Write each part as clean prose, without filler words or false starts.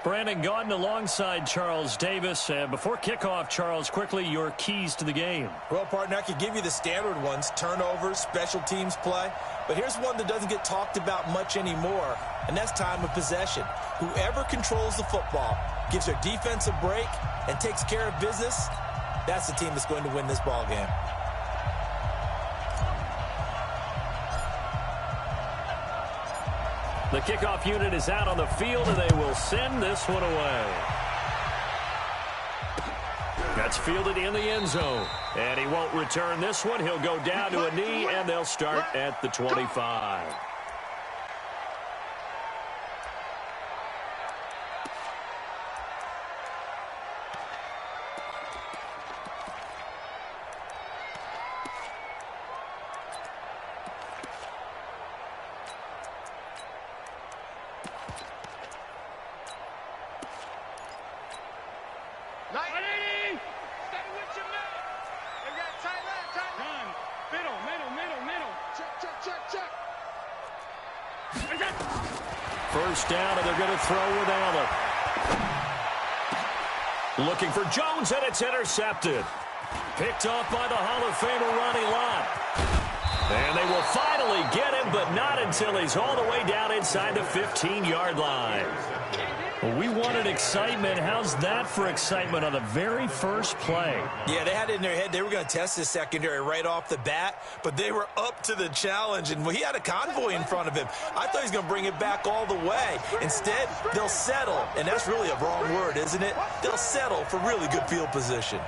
Brandon Gaudin alongside Charles Davis. Before kickoff, Charles, quickly your keys to the game. Well, partner, I could give you the standard ones, turnovers, special teams play. But here's one that doesn't get talked about much anymore, and that's time of possession. Whoever controls the football, gives their defense a break, and takes care of business, that's the team that's going to win this ball game. The kickoff unit is out on the field, and they will send this one away. That's fielded in the end zone. And he won't return this one. He'll go down to a knee, and they'll start at the 25. First down, and they're going to throw with Allen. Looking for Jones, and it's intercepted. Picked off by the Hall of Famer Ronnie Lott. And they will finally get him, but not until he's all the way down inside the 15-yard line. Well, we wanted excitement. How's that for excitement on the very first play? Yeah, they had it in their head. They were going to test this secondary right off the bat, but they were up to the challenge, and he had a convoy in front of him. I thought he was going to bring it back all the way. Instead, they'll settle, and that's really a wrong word, isn't it? They'll settle for really good field position.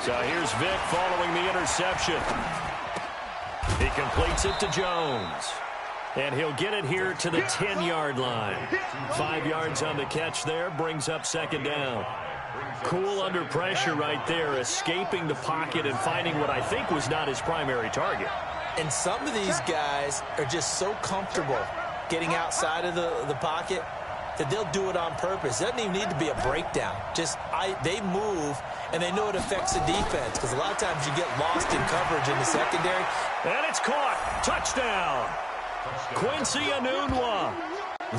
So here's Vick following the interception. He completes it to Jones. And he'll get it here to the 10-yard line. 5 yards on the catch there, brings up second down. Cool under pressure right there, escaping the pocket and finding what I think was not his primary target. And some of these guys are just so comfortable getting outside of the pocket that they'll do it on purpose. It doesn't even need to be a breakdown. They move, and they know it affects the defense, because a lot of times you get lost in coverage in the secondary. And it's caught. Touchdown. Quincy Enunwa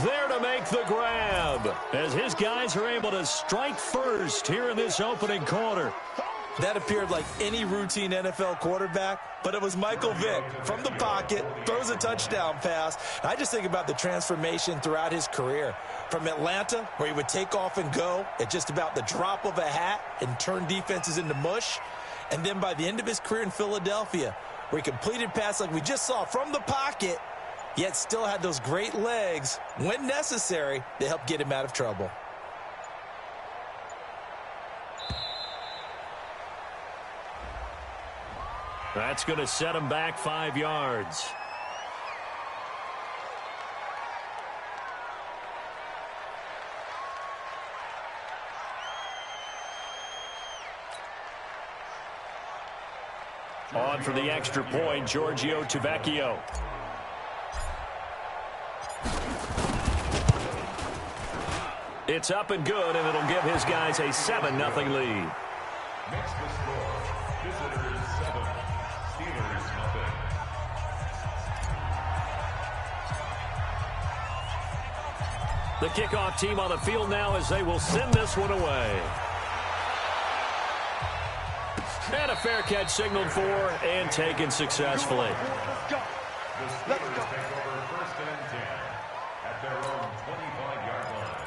there to make the grab, as his guys are able to strike first here in this opening quarter. That appeared like any routine NFL quarterback, but it was Michael Vick from the pocket, throws a touchdown pass. I just think about the transformation throughout his career. From Atlanta, where he would take off and go at just about the drop of a hat and turn defenses into mush. And then by the end of his career in Philadelphia, where he completed passes like we just saw from the pocket, yet still had those great legs, when necessary, to help get him out of trouble. That's going to set him back 5 yards. On for the extra point, Giorgio Tavecchio. It's up and good, and it'll give his guys a 7-0 lead. Next to score, visitors 7, Steelers 0. The kickoff team on the field now as they will send this one away. And a fair catch signaled for and taken successfully. The Steelers take over 1st and 10 at their own 25-yard line.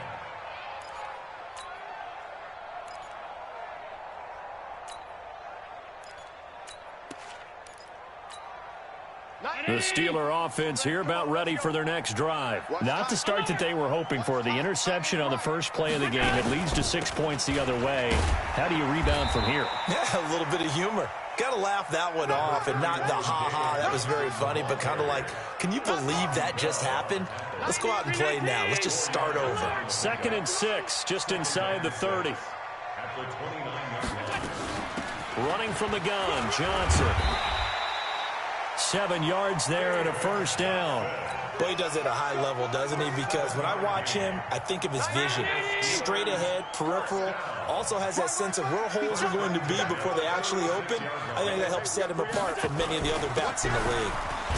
The Steeler offense here about ready for their next drive. Not the start that they were hoping for. The interception on the first play of the game. It leads to 6 points the other way. How do you rebound from here? Yeah, a little bit of humor. Got to laugh that one off and not the ha-ha. That was very funny, but kind of like, can you believe that just happened? Let's go out and play now. Let's just start over. 2nd and 6, just inside the 30. At the 29-yard line. Running from the gun, Johnson. 7 yards there and a first down. Well, he does it at a high level, doesn't he? Because when I watch him, I think of his vision. Straight ahead, peripheral, also has that sense of where holes are going to be before they actually open. I think that helps set him apart from many of the other backs in the league.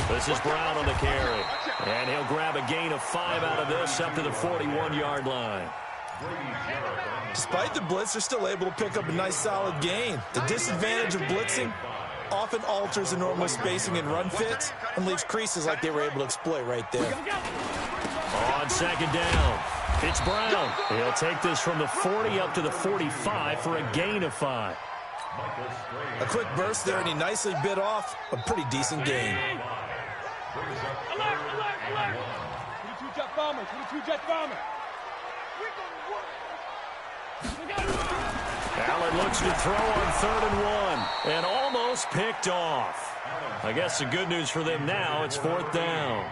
This is Brown on the carry. And he'll grab a gain of 5 out of this up to the 41-yard line. Despite the blitz, they're still able to pick up a nice solid gain. The disadvantage of blitzing often alters the normal spacing and run fits and leaves creases like they were able to exploit right there. On second down, it's Brown. He'll take this from the 40 up to the 45 for a gain of 5. A quick burst there, and he nicely bit off a pretty decent gain. Alert, alert, alert. 22 jet bomber, 22 jet bomber. Allen looks to throw on 3rd and 1 and almost picked off. I guess the good news for them now, it's 4th down.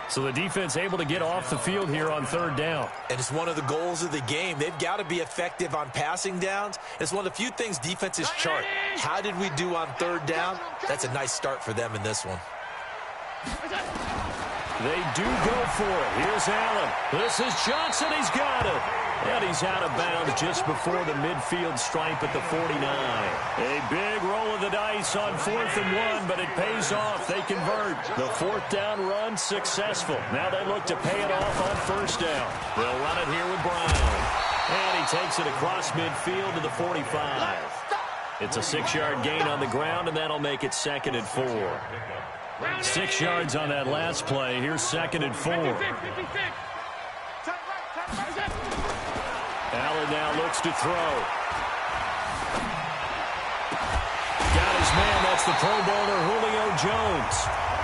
So the defense able to get off the field here on 3rd down. And it's one of the goals of the game. They've got to be effective on passing downs. It's one of the few things defenses chart. How did we do on 3rd down? That's a nice start for them in this one. They do go for it. Here's Allen. This is Johnson. He's got it. And he's out of bounds just before the midfield stripe at the 49. A big roll of the dice on 4th and 1, but it pays off. They convert. The 4th down run successful. Now they look to pay it off on 1st down. They'll run it here with Brown. And he takes it across midfield to the 45. It's a 6-yard gain on the ground, and that'll make it 2nd and 4. 6 yards on that last play. Here's 2nd and 4. Allen now looks to throw. Got his man. That's the Pro Bowler Julio Jones.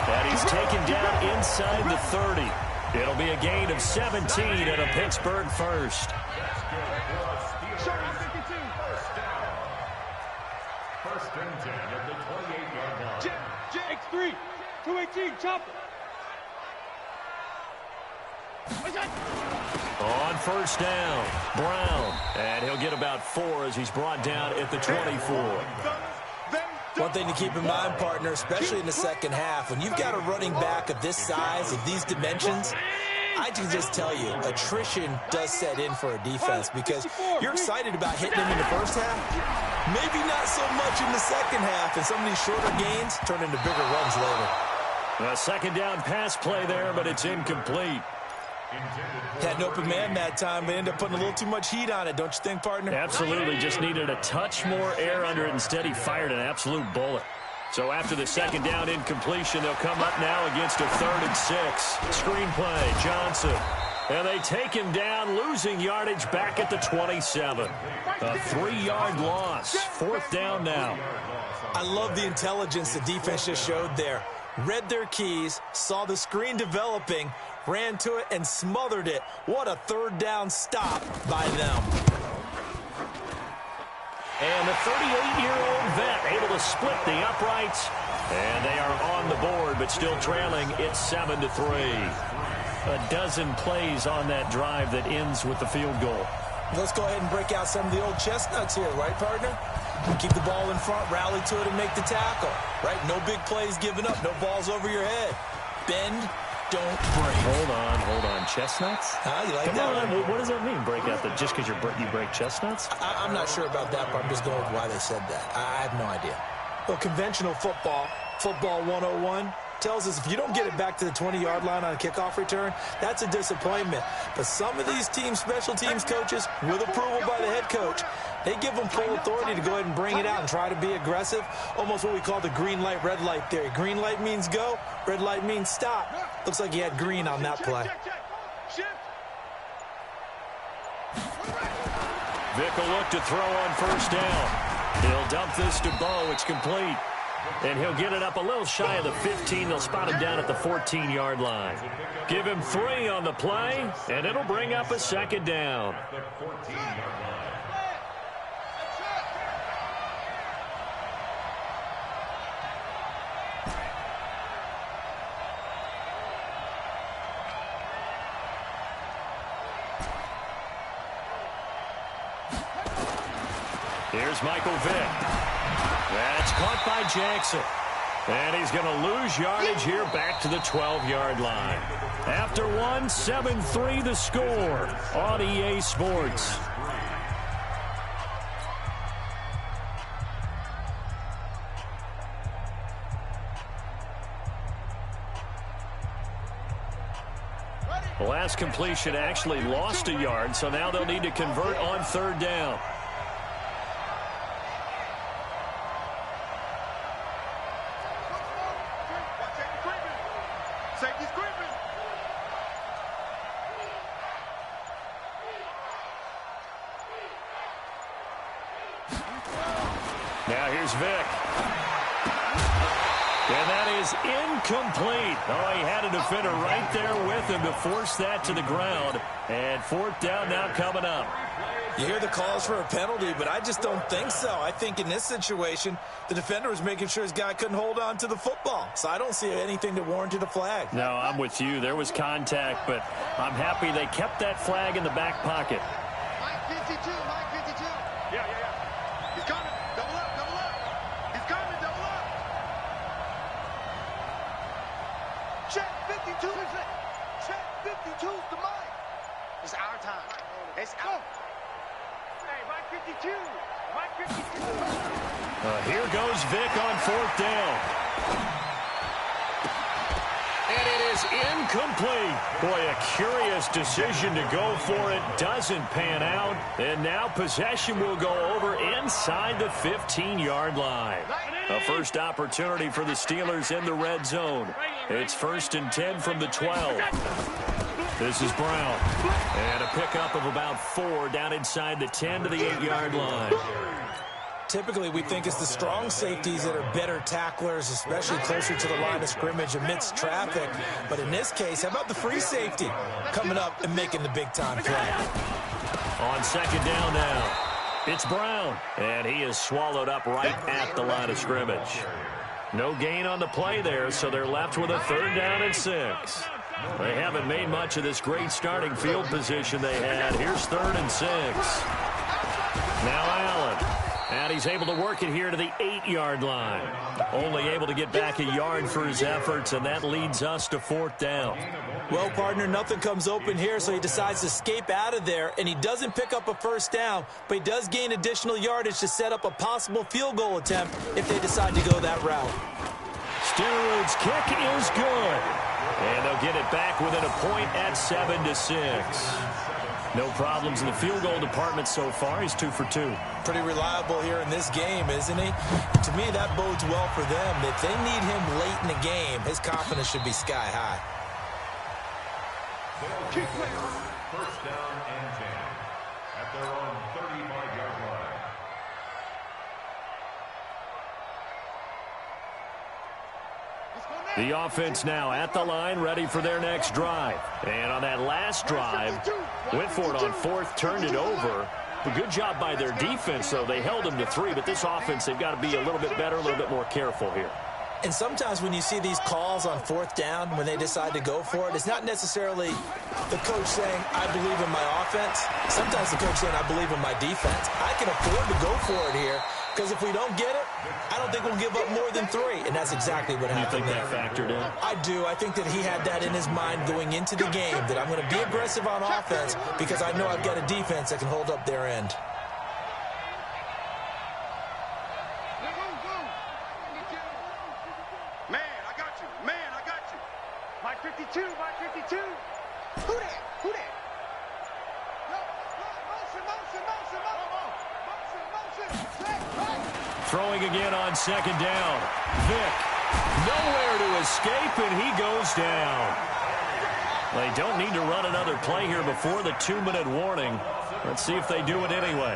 And he's taken down inside the 30. It'll be a gain of 17 and a Pittsburgh first. First and 10 at the 28-yard line. X3, 218, chopper. On 1st down, Brown. And he'll get about 4 as he's brought down at the 24. One thing to keep in mind, partner, especially in the second half, when you've got a running back of this size, of these dimensions, I can just tell you, attrition does set in for a defense because you're excited about hitting him in the first half. Maybe not so much in the second half, and some of these shorter gains turn into bigger runs later. A 2nd down pass play there, but it's incomplete. Had an open man that time, but ended up putting a little too much heat on it, don't you think, partner? Absolutely. Just needed a touch more air under it. Instead, he fired an absolute bullet. So after the 2nd down incompletion, they'll come up now against a 3rd and 6. Screenplay, Johnson. And they take him down, losing yardage back at the 27. A 3-yard loss. 4th down now. I love the intelligence the defense just showed there. Read their keys, saw the screen developing, ran to it, and smothered it. What a 3rd down stop by them. And the 38-year-old vet able to split the uprights. And they are on the board, but still trailing. It's 7-3. A dozen plays on that drive that ends with the field goal. Let's go ahead and break out some of the old chestnuts here, right, partner? Keep the ball in front, rally to it, and make the tackle, right? No big plays given up, no balls over your head. Bend, don't break. Hold on. Chestnuts? You like Come that? on, what does that mean, break out? Just because you break chestnuts? I'm not sure about that, but I'm just going with why they said that. I have no idea. Well, conventional football 101, tells us if you don't get it back to the 20-yard line on a kickoff return, that's a disappointment. But some of these teams, special teams coaches, with approval by the head coach, they give them full authority to go ahead and bring it out and try to be aggressive, almost what we call the green light, red light theory. Green light means go, red light means stop. Looks like he had green on that play. Vick will look to throw on 1st down. He'll dump this to Bo. It's complete. And he'll get it up a little shy of the 15. They'll spot him down at the 14-yard line. Give him 3 on the play, and it'll bring up a 2nd down. Here's Michael Vick. That's caught by Jackson. And he's going to lose yardage here back to the 12-yard line. After one, 7-3 the score on EA Sports. The last completion actually lost a yard, so now they'll need to convert on third down. Now here's Vic. And that is incomplete. Oh, he had a defender right there with him to force that to the ground. And fourth down now coming up. You hear the calls for a penalty, but I just don't think so. I think in this situation, the defender was making sure his guy couldn't hold on to the football. So I don't see anything that warranted a flag. No, I'm with you. There was contact, but I'm happy they kept that flag in the back pocket. Mike 52, Mike 52. Yeah. He's coming. Double up, double up. He's coming, double up. Check 52. Check 52 to Mike. It's our time. It's our. Hey, Mike 52. Mike 52. Here goes Vic on fourth down. And it is incomplete. Boy, a curious decision to go for it. Doesn't pan out. And now possession will go over inside the 15-yard line. A first opportunity for the Steelers in the red zone. It's 1st and 10 from the 12. This is Brown. And a pickup of about 4 down inside the 10 to the 8-yard line. Typically, we think it's the strong safeties that are better tacklers, especially closer to the line of scrimmage amidst traffic. But in this case, how about the free safety coming up and making the big-time play? On second down now, it's Brown. And he is swallowed up right at the line of scrimmage. No gain on the play there, so they're left with a 3rd down and 6. They haven't made much of this great starting field position they had. Here's 3rd and 6. Now Allen. And he's able to work it here to the 8-yard line. Only able to get back a yard for his efforts, and that leads us to 4th down. Well, partner, nothing comes open here, so he decides to escape out of there, and he doesn't pick up a first down, but he does gain additional yardage to set up a possible field goal attempt if they decide to go that route. Steroids kick is good. And they'll get it back within a point at 7-6. No problems in the field goal department so far. He's 2 for 2. Pretty reliable here in this game, isn't he? To me, that bodes well for them. If they need him late in the game, his confidence should be sky high. First down and 10 at their own 35-yard line. The offense now at the line, ready for their next drive. And on that last drive, went for it on 4th, turned it over. A good job by their defense, though. They held them to 3, but this offense, they've got to be a little bit better, a little bit more careful here. And sometimes when you see these calls on 4th down, when they decide to go for it, it's not necessarily the coach saying, I believe in my offense. Sometimes the coach saying, I believe in my defense. I can afford to go for it here, because if we don't get it, I don't think we'll give up more than 3. And that's exactly what happened. You think that factored in? I do. I think that he had that in his mind going into the game, that I'm going to be aggressive on offense because I know I've got a defense that can hold up their end. Mike 52, Mike 52. Who that? Who that? Motion. Throwing again on second down. Vic, nowhere to escape, and he goes down. They don't need to run another play here before the 2-minute warning. Let's see if they do it anyway.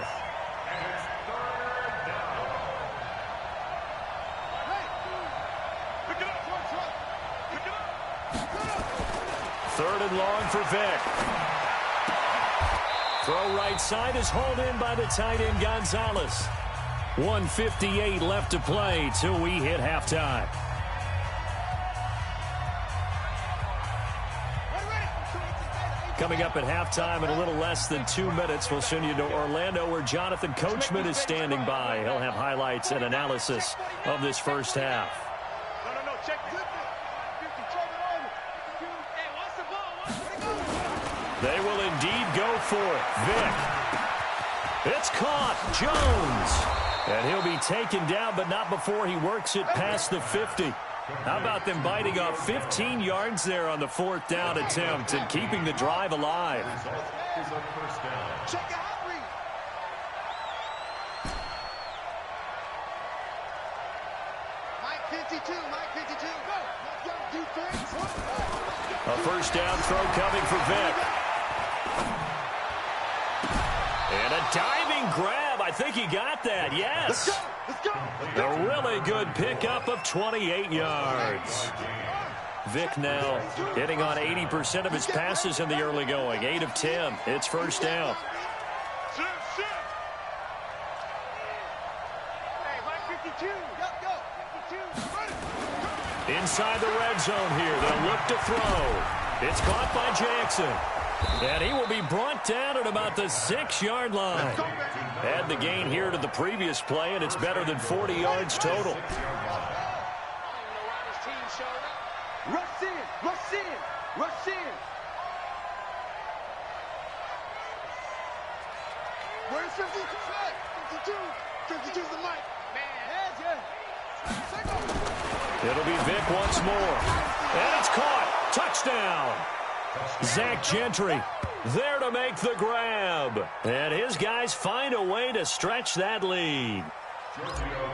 Third and long for Vic. Throw right side is hauled in by the tight end Gonzalez. 1:58 left to play till we hit halftime. Coming up at halftime in a little less than 2 minutes, we'll send you to Orlando where Jonathan Coachman is standing by. He'll have highlights and analysis of this first half. Check 50. 50, turn it on. 52. Hey, what's the ball? They will indeed go for it. Vick. It's caught. Jones. And he'll be taken down, but not before he works it past the 50. How about them biting off 15 yards there on the 4th down attempt and keeping the drive alive? Check out. Mike 52, Mike 52. Go. Defense. A first down throw coming for Vick. And a diving grab. I think he got that. Yes. Let's go. A really good pickup of 28 yards. Vick now hitting on 80% of his passes in the early going. 8 of 10. It's first down. Hey, Mike 52. Go. 52. Inside the red zone here. They'll look to throw. It's caught by Jackson. And he will be brought down at about the 6-yard line. Add the gain here to the previous play, and it's better than 40 yards total. Rush in. Where's 52? 52. 52's the mic. Man, It'll be Vick once more. And it's caught. Touchdown. Zach Gentry there to make the grab. And his guys find a way to stretch that lead.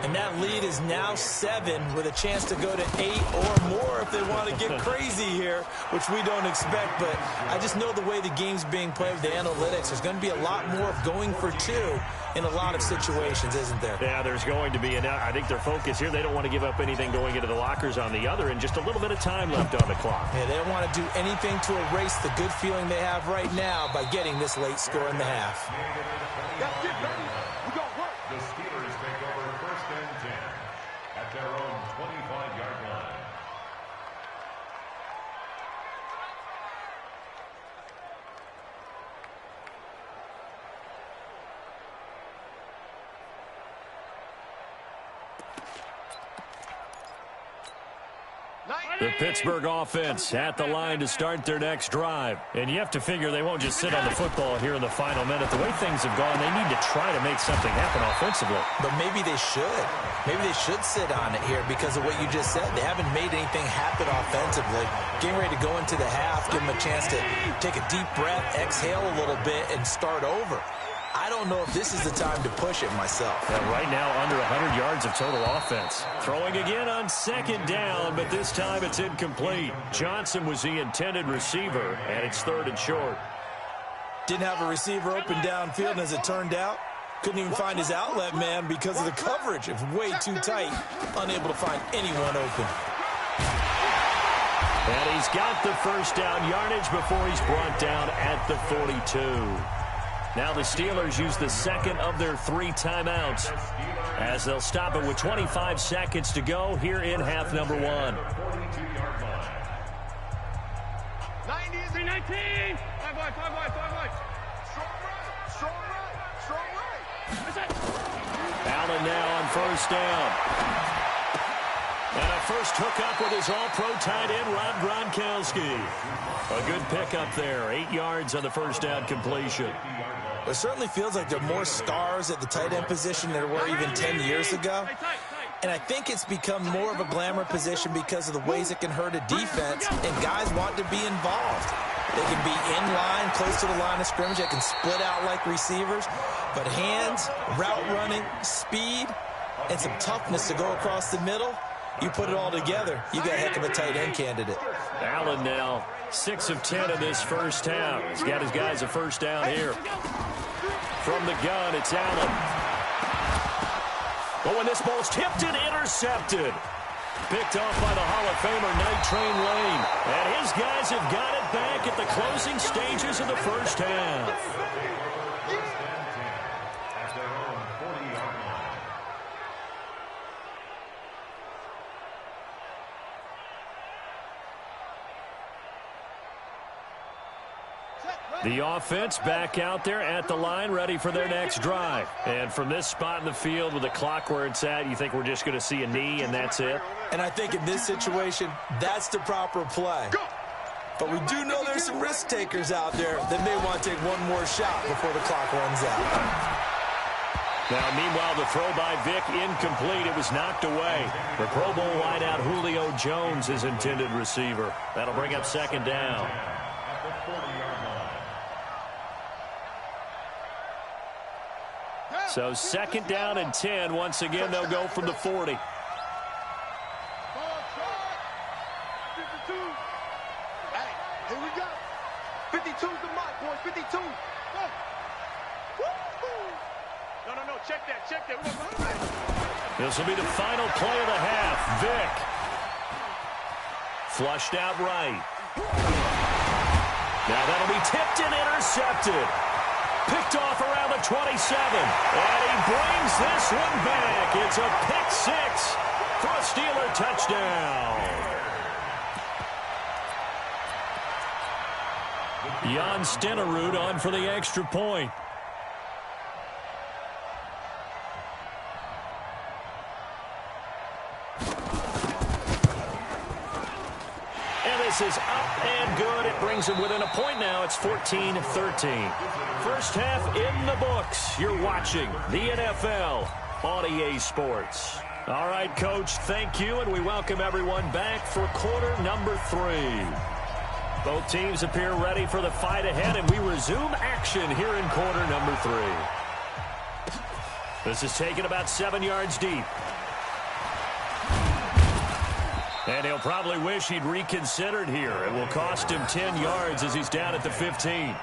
And that lead is now 7 with a chance to go to 8 or more if they want to get crazy here, which we don't expect. But I just know the way the game's being played with the analytics, there's going to be a lot more of going for 2 in a lot of situations, isn't there? Yeah, there's going to be. And I think their focus here, they don't want to give up anything going into the lockers on the other, and just a little bit of time left on the clock. Yeah, they don't want to do anything to erase the good feeling they have right now by getting this late score in the half. Let's get ready. We got work. The Steelers take over 1st and 10 at their own 25-yard line. The Pittsburgh offense at the line to start their next drive. And you have to figure they won't just sit on the football here in the final minute. The way things have gone, they need to try to make something happen offensively. But maybe they should. Maybe they should sit on it here because of what you just said. They haven't made anything happen offensively. Getting ready to go into the half, give them a chance to take a deep breath, exhale a little bit, and start over. I don't know if this is the time to push it myself. And right now, under 100 yards of total offense. Throwing again on 2nd down, but this time it's incomplete. Johnson was the intended receiver, and it's 3rd and short. Didn't have a receiver open downfield, and as it turned out, couldn't even find his outlet man because of the coverage. It was way too tight, unable to find anyone open. And he's got the first down yardage before he's brought down at the 42. Now the Steelers use the 2nd of their 3 timeouts as they'll stop it with 25 seconds to go here in half number 1. 90, 19. 5 wide. Strong right. Allen now on 1st down. And a first hookup with his all-pro tight end, Rob Gronkowski. A good pickup there. 8 yards on the first down completion. It certainly feels like there are more stars at the tight end position than there were even 10 years ago. And I think it's become more of a glamour position because of the ways it can hurt a defense, and guys want to be involved. They can be in line, close to the line of scrimmage. They can split out like receivers. But hands, route running, speed, and some toughness to go across the middle, you put it all together, you got a heck of a tight end candidate. Allen now 6 of 10 in this first half. He's got his guys a first down here. From the gun, it's Allen. Oh, and this ball's tipped and intercepted. Picked off by the Hall of Famer Night Train Lane. And his guys have got it back at the closing stages of the first half. Set, right. The offense back out there at the line, ready for their next drive. And from this spot in the field with the clock where it's at, you think we're just going to see a knee and that's it? And I think in this situation, that's the proper play. But we do know there's some risk takers out there that may want to take one more shot before the clock runs out. Now, meanwhile, the throw by Vic incomplete. It was knocked away. The Pro Bowl wideout Julio Jones is intended receiver. That'll bring up second down. So second down and 10. Once again, they'll go from the 40. Hey, here we go. 52's the mark, boys. 52. Go. No, check that. This will be the final play of the half. Vic. Flushed out right. Now that'll be tipped and intercepted. Picked off around the 27. And he brings this one back. It's a pick six for a Steeler touchdown. Jan Stenerud on for the extra point. This is up and good. It brings him within a point now. It's 14-13. First half in the books. You're watching the NFL on EA Sports. All right, Coach, thank you, and we welcome everyone back for quarter number 3. Both teams appear ready for the fight ahead, and we resume action here in quarter number 3. This is taken about 7 yards deep. And he'll probably wish he'd reconsidered here. It will cost him 10 yards as he's down at the 15.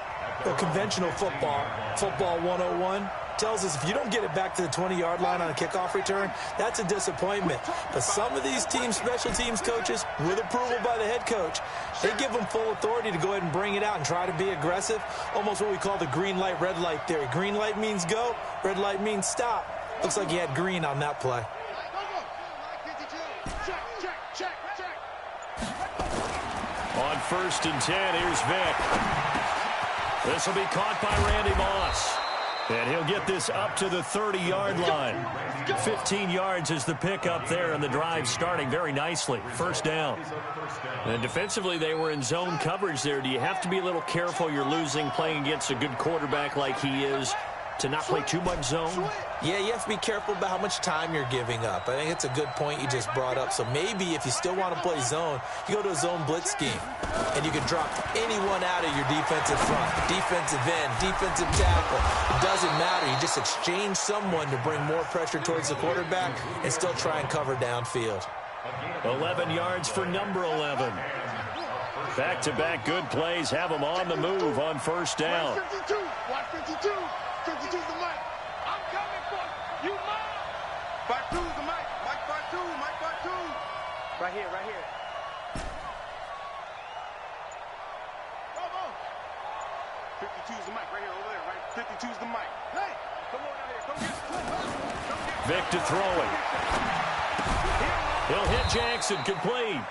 Well, conventional football 101, tells us if you don't get it back to the 20-yard line on a kickoff return, that's a disappointment. But some of these teams, special teams coaches, with approval by the head coach, they give them full authority to go ahead and bring it out and try to be aggressive. Almost what we call the green light, red light theory. Green light means go, red light means stop. Looks like he had green on that play. On first and 10, here's Vic. This will be caught by Randy Moss. And he'll get this up to the 30-yard line. 15 yards is the pickup there, and the drive starting very nicely. First down. And defensively, they were in zone coverage there. Do you have to be a little careful you're losing playing against a good quarterback like he is to not play too much zone? Yeah, you have to be careful about how much time you're giving up. I think it's a good point you just brought up. So maybe if you still want to play zone, you go to a zone blitz scheme. And you can drop anyone out of your defensive front, defensive end, defensive tackle. It doesn't matter. You just exchange someone to bring more pressure towards the quarterback and still try and cover downfield. 11 yards for number 11. Back-to-back good plays have them on the move on first down. Watch 52. Watch 52. 52's the mic. I'm coming for you, Mike. 52's the mic. Mike 52. Mike 52. Right here, right here. Bravo. 52's the mic right here, over there, right? 52's the mic. Hey, come on out here. Come get it. Vic to throw it. He'll hit Jackson, complete.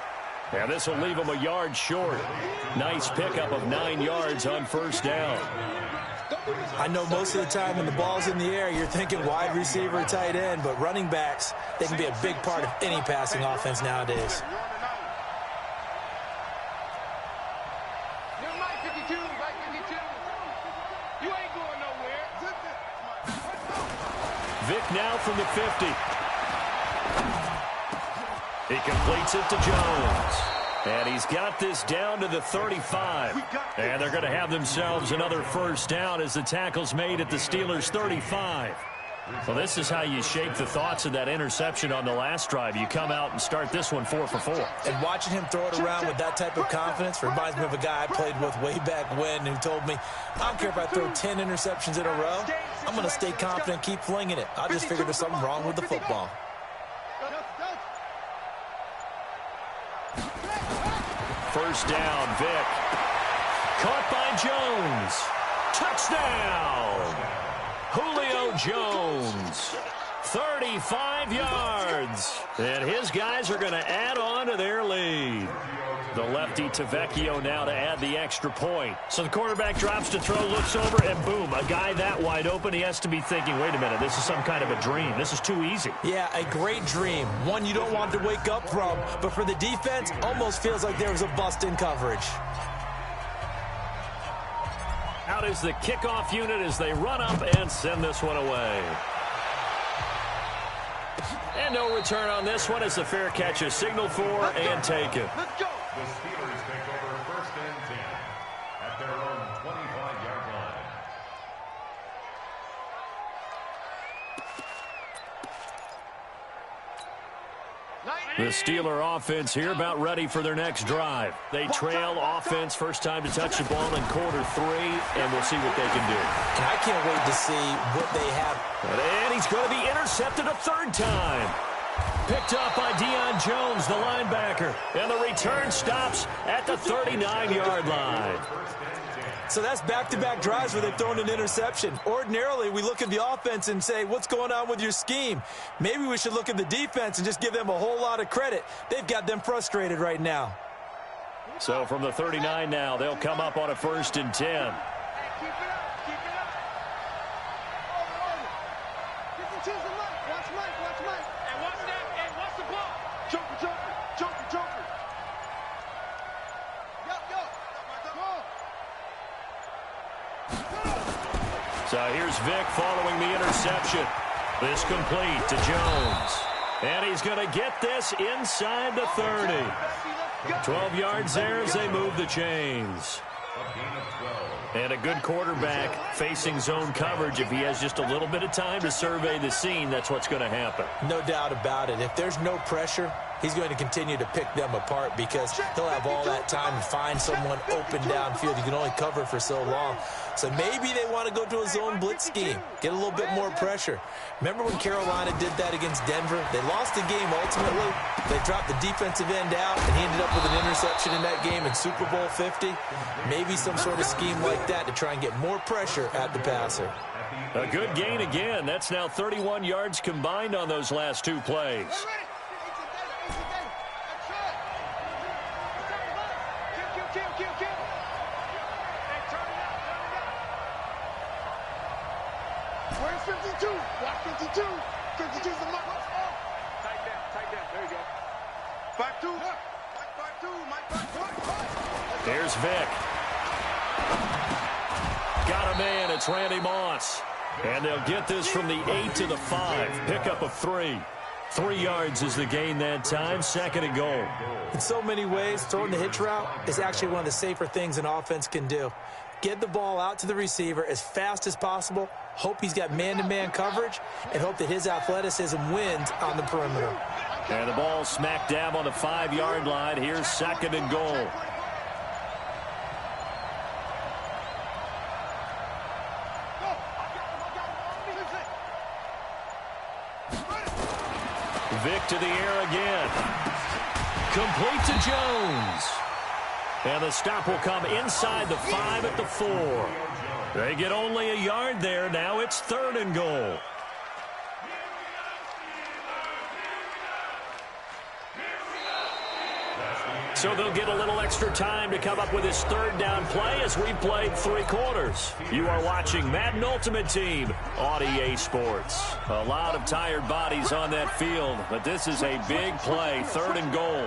And this will leave him a yard short. Nice pickup of 9 yards on first down. I know most of the time when the ball's in the air, you're thinking wide receiver, tight end, but running backs, they can be a big part of any passing offense nowadays. Vic now from the 50. He completes it to Jones. And he's got this down to the 35. And they're going to have themselves another first down as the tackle's made at the Steelers' 35. Well, this is how you shape the thoughts of that interception on the last drive. You come out and start this one 4 for 4. And watching him throw it around with that type of confidence reminds me of a guy I played with way back when who told me, I don't care if I throw 10 interceptions in a row. I'm going to stay confident, keep flinging it. I just figured there's something wrong with the football. First down, Vic. Caught by Jones. Touchdown! Julio Jones. 35 yards. And his guys are going to add on to their lead. The lefty to Vecchio now to add the extra point. So the quarterback drops to throw, looks over, and boom, a guy that wide open, he has to be thinking, wait a minute, this is some kind of a dream. This is too easy. Yeah, a great dream. One you don't want to wake up from, but for the defense, almost feels like there was a bust in coverage. Out is the kickoff unit as they run up and send this one away. And no return on this one as the fair catch is signaled for and taken. Let's go. The Steelers take over 1st and 10 at their own 25-yard line. The Steeler offense here about ready for their next drive. They trail offense, first time to touch the ball in quarter 3, and we'll see what they can do. And I can't wait to see what they have. And he's going to be intercepted a 3rd time. Picked up by Deion Jones, the linebacker. And the return stops at the 39-yard line. So that's back-to-back drives where they've thrown an interception. Ordinarily, we look at the offense and say, what's going on with your scheme? Maybe we should look at the defense and just give them a whole lot of credit. They've got them frustrated right now. So from the 39 now, they'll come up on a 1st and 10. Keep it up. Keep it up. Listen to the mic. Watch Mike. Watch Mike. And watch that. And watch the ball. Joker. So here's Vic following the interception. This complete to Jones. And he's going to get this inside the 30. 12 yards there as they move the chains. And a good quarterback facing zone coverage. If he has just a little bit of time to survey the scene, that's what's going to happen. No doubt about it. If there's no pressure, he's going to continue to pick them apart because he'll have all that time to find someone open downfield. You can only cover for so long. So maybe they want to go to a zone blitz scheme, get a little bit more pressure. Remember when Carolina did that against Denver? They lost the game ultimately. They dropped the defensive end out, and he ended up with an interception in that game in Super Bowl 50. Maybe some sort of scheme like that to try and get more pressure at the passer. A good gain again. That's now 31 yards combined on those last 2 plays. Where's 52? Watch 52. 52's the mark. Tight down. There you go. 5-2. Mike 5-2. There's Vic. Got a man. It's Randy Moss. And they'll get this from the 8 to the 5. Pickup of 3. 3 yards is the gain that time. 2nd and goal. In so many ways, throwing the hitch route is actually one of the safer things an offense can do. Get the ball out to the receiver as fast as possible, hope he's got man-to-man coverage, and hope that his athleticism wins on the perimeter. And the ball smack dab on the 5-yard line. Here's 2nd and goal. Vic to the air again. Complete to Jones. And the stop will come inside the 5 at the 4. They get only a yard there. Now it's 3rd and goal. So they'll get a little extra time to come up with his 3rd down play as we played 3 quarters. You are watching Madden Ultimate Team on EA Sports. A lot of tired bodies on that field, but this is a big play. 3rd and goal.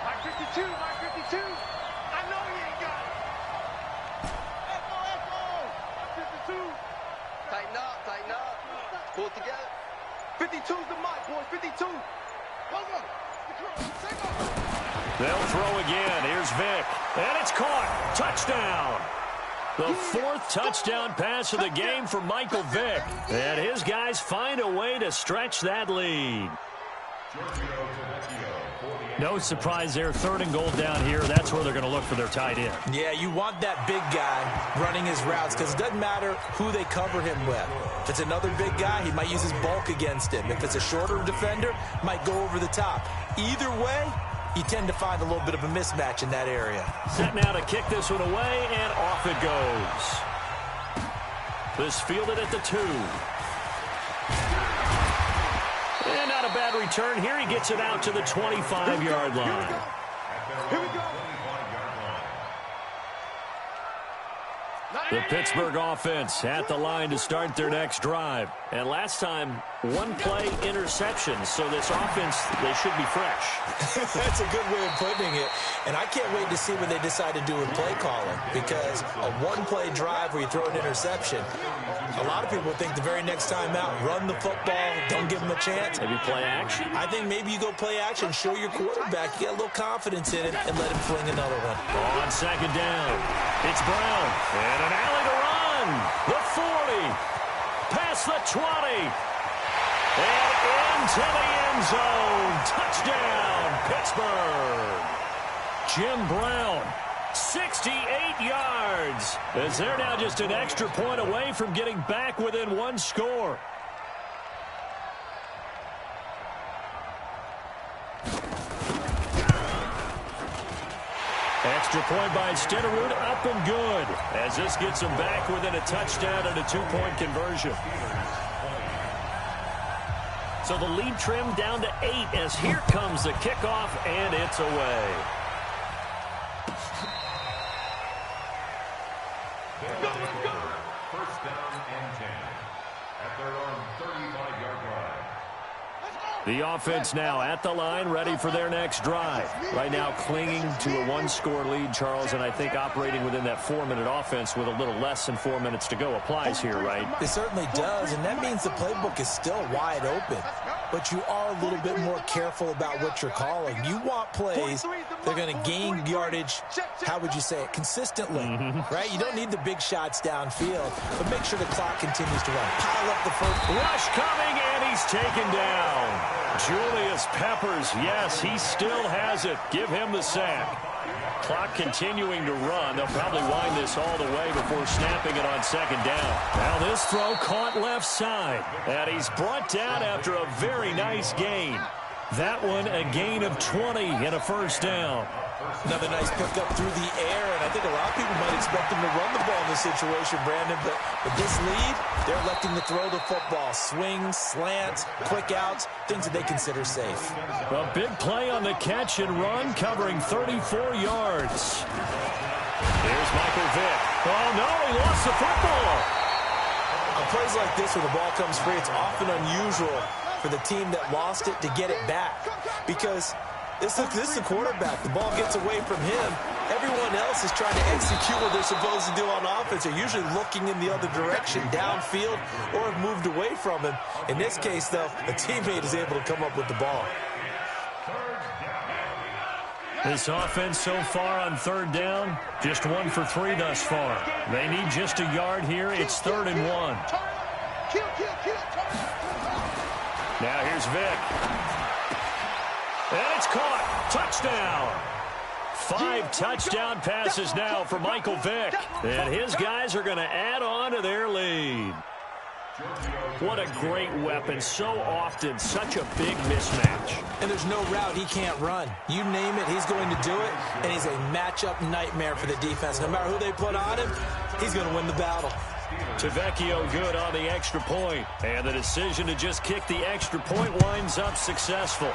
Mike 52. I know he ain't got it. Echo. Mike 52. Tighten up. Pull it together. 52's the mic, boys. 52. They'll throw again. Here's Vic. And it's caught. Touchdown. The 4th touchdown pass of the game for Michael Vick. And his guys find a way to stretch that lead. No surprise there. 3rd and goal down here. That's where they're going to look for their tight end. Yeah, you want that big guy running his routes because it doesn't matter who they cover him with. If it's another big guy, he might use his bulk against him. If it's a shorter defender, might go over the top. Either way, you tend to find a little bit of a mismatch in that area. Set now to kick this one away, and off it goes. This fielded at the 2. And not a bad return here. He gets it out to the 25-yard line. Here we go. The Pittsburgh offense at the line to start their next drive. And last time, one-play interception. So this offense, they should be fresh. That's a good way of putting it. And I can't wait to see what they decide to do with play calling. Because a one-play drive where you throw an interception, a lot of people think the very next time out, run the football, don't give them a chance. Maybe play action? I think maybe you go play action, show your quarterback, you get a little confidence in it, and let him fling another one. On second down, it's Brown. And an alley to run. The 40. Past the 20. And into the end zone. Touchdown, Pittsburgh. Jim Brown, 68 yards. As they're now just an extra point away from getting back within one score. Extra point by Stenerud, up and good. As this gets them back within a touchdown and a two-point conversion. So the lead trimmed down to 8 as here comes the kickoff, and it's away. First down and 10 at their own 35-yard line. The offense now at the line, ready for their next drive. Right now clinging to a one-score lead, Charles, and I think operating within that 4-minute offense with a little less than 4 minutes to go applies here, right? It certainly does, and that means the playbook is still wide open. But you are a little bit more careful about what you're calling. You want plays that are going to gain yardage, how would you say it, consistently, right? You don't need the big shots downfield, but make sure the clock continues to run. Pile up the first. Rush coming, and he's taken down. Julius Peppers, yes, he still has it. Give him the sack. Clock continuing to run. They'll probably wind this all the way before snapping it on second down. Now this throw caught left side. And he's brought down after a very nice gain. That one a gain of 20 and a first down. Another nice pickup through the air, and I think a lot of people might expect him to run the ball in this situation, Brandon, but with this lead, they're electing to throw the football. Swings, slants, quick outs, things that they consider safe. A big play on the catch and run, covering 34 yards. Here's Michael Vick. Oh, no, he lost the football. On plays like this where the ball comes free, it's often unusual for the team that lost it to get it back because this is the quarterback. The ball gets away from him. Everyone else is trying to execute what they're supposed to do on offense. They're usually looking in the other direction, downfield, or have moved away from him. In this case, though, a teammate is able to come up with the ball. This offense so far on third down, just 1 for 3 thus far. They need just a yard here. It's 3rd and 1. Now here's Vick. And it's caught. Touchdown. 5 touchdown passes now for Michael Vick. And his guys are going to add on to their lead. What a great weapon. So often, such a big mismatch. And there's no route he can't run. You name it, he's going to do it. And he's a matchup nightmare for the defense. No matter who they put on him, he's going to win the battle. Tavecchio good on the extra point. And the decision to just kick the extra point winds up successful.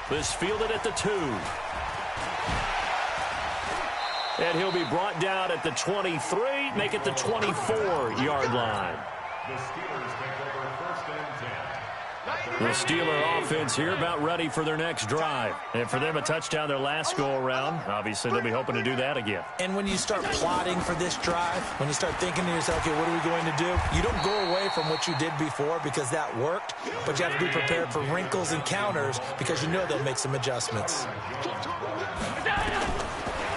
This fielded at the 2. And he'll be brought down at the 23, make it the 24-yard line. The Steelers take over first and 10. The Steeler offense here about ready for their next drive. And for them, a touchdown their last go-around. Obviously, they'll be hoping to do that again. And when you start plotting for this drive, when you start thinking to yourself, okay, what are we going to do? You don't go away from what you did before because that worked, but you have to be prepared for wrinkles and counters because you know they'll make some adjustments.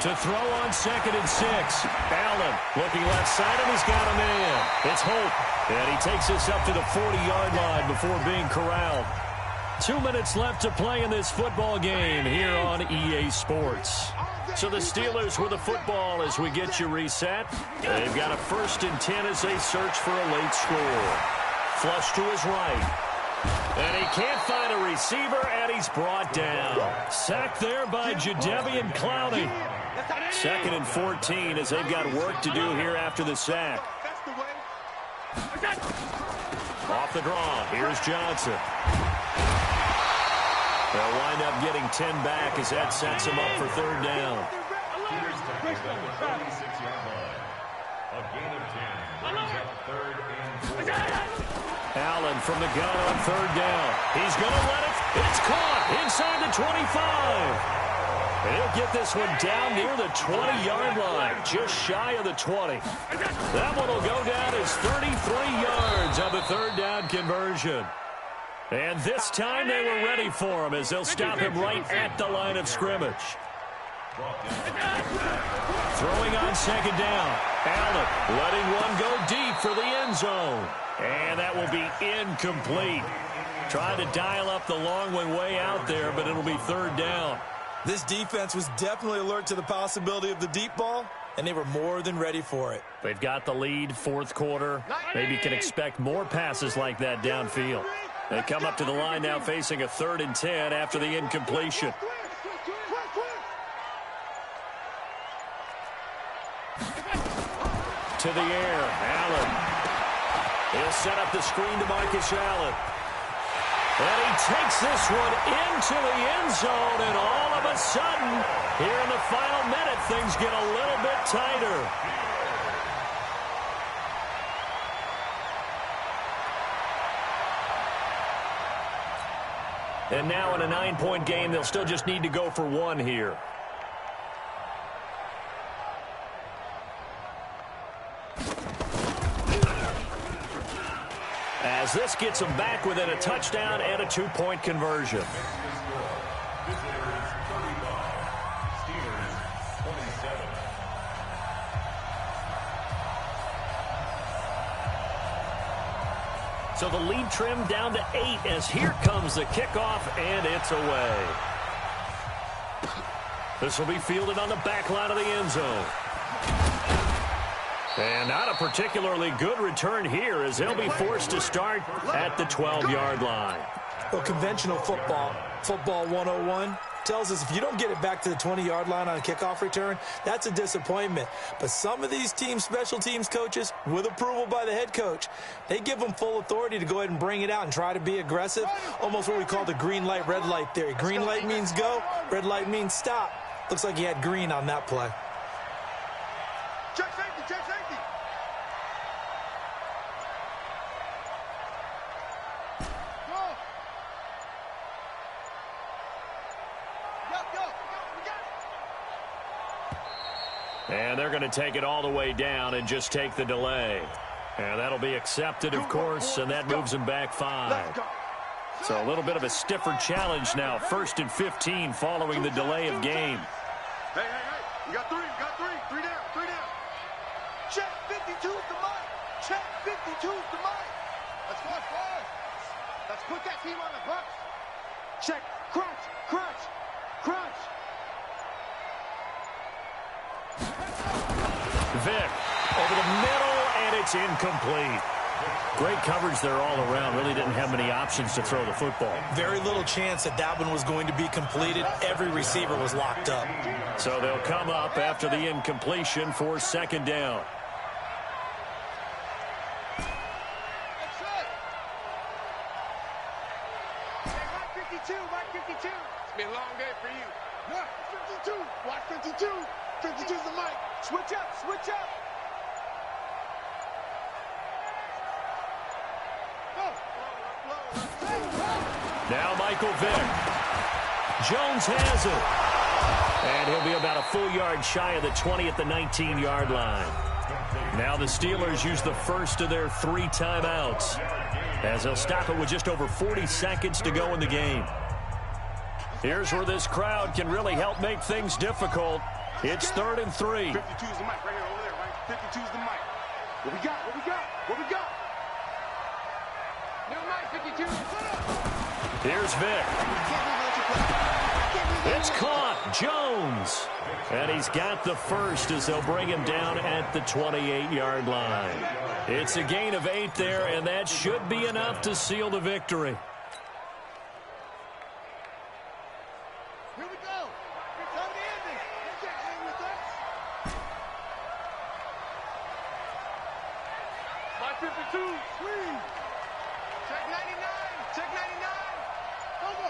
To throw on 2nd and 6. Allen looking left side, and he's got a man. It's Hope. And he takes this up to the 40-yard line before being corralled. 2 minutes left to play in this football game here on EA Sports. So the Steelers with the football as we get you reset. They've got a 1st and 10 as they search for a late score. Flush to his right. And he can't find a receiver, and he's brought down. Sacked there by Jadeveon Clowney. 2nd and 14 as they've got work to do here after the sack. off the draw. Here's Johnson. They'll wind up getting 10 back as that sets him up for third down. Peters tackles at the 36-yard line. A gain of 10 brings up third and 4. Allen from the gun on third down. He's going to let it. It's caught inside the 25. He'll get this one down near the 20-yard line, just shy of the 20. That one will go down as 33 yards on the third down conversion. And this time they were ready for him as they'll stop him right at the line of scrimmage. Throwing on second down. Allen letting one go deep for the end zone. And that will be incomplete. Trying to dial up the long one way out there, but it'll be third down. This defense was definitely alert to the possibility of the deep ball, and they were more than ready for it. They've got the lead, fourth quarter. Maybe can expect more passes like that downfield. They come up to the line now facing a 3rd and 10 after the incompletion. To the air, Allen. He'll set up the screen to Marcus Allen. And he takes this one into the end zone, and all of a sudden, here in the final minute, things get a little bit tighter. And now in a 9-point game, they'll still just need to go for one here. As this gets them back within a touchdown and a 2-point conversion. Visitors 35, Steelers 27. So the lead trimmed down to 8 as here comes the kickoff, and it's away. This will be fielded on the back line of the end zone. And not a particularly good return here as they'll be forced to start at the 12-yard line. Well, conventional football 101, tells us if you don't get it back to the 20-yard line on a kickoff return, that's a disappointment. But some of these teams, special teams coaches, with approval by the head coach, they give them full authority to go ahead and bring it out and try to be aggressive, almost what we call the green light, red light theory. Green light means go, red light means stop. Looks like he had green on that play. Check safety, check safety. Go. Go, we got it. And they're going to take it all the way down and just take the delay. And that'll be accepted, of course, and that moves them back 5. So a little bit of a stiffer challenge now. 1st and 15 following the delay of game. Hey, you got 3, three down. Check 52's the mic. Check 52's the mic. Let's go, let's put that team on the bus. Check, crunch. Vic over the middle, and it's incomplete. Great coverage there all around. Really didn't have many options to throw the football. Very little chance that one was going to be completed. Every receiver was locked up. So they'll come up after the incompletion for 2nd down. Mike 52. It's been a long day for you. Mike 52. Watch 52. 52's the mic. Switch up. Now Michael Vick. Jones has it. And he'll be about a full yard shy of the 20 at the 19-yard line. Now the Steelers use the first of their 3 timeouts, as they'll stop it with just over 40 seconds to go in the game. Here's where this crowd can really help make things difficult. It's 3rd and 3. 52's the mic right here over there, right? 52's the mic. What we got? New mic, 52. Here's Vic. It's caught. Jones. And he's got the first as they'll bring him down at the 28-yard line. It's a gain of 8 there, and that should be enough to seal the victory. Here we go. It's time to end this. You can't hang with us. My 52, sweet. Check 99. Check 99. Go, go.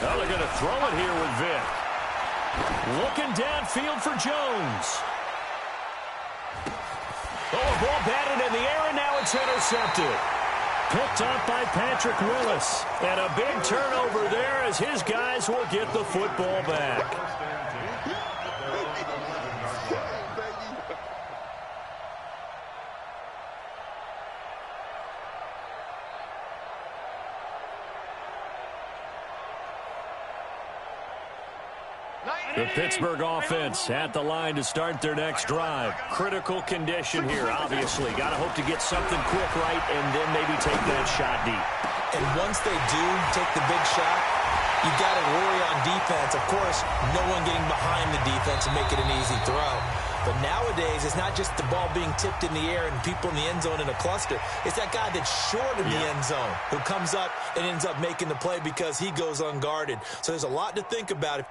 Well, they're going to throw it here with Vic. Looking downfield for Jones. Oh, a ball batted in the air, and now it's intercepted. Picked up by Patrick Willis. And a big turnover there as his guys will get the football back. The Pittsburgh offense at the line to start their next drive. Critical condition here, obviously. Got to hope to get something quick right and then maybe take that shot deep. And once they do take the big shot, you got to worry on defense. Of course, no one getting behind the defense and make it an easy throw. But nowadays, it's not just the ball being tipped in the air and people in the end zone in a cluster. It's that guy that's short of the end zone who comes up and ends up making the play because he goes unguarded. So there's a lot to think about.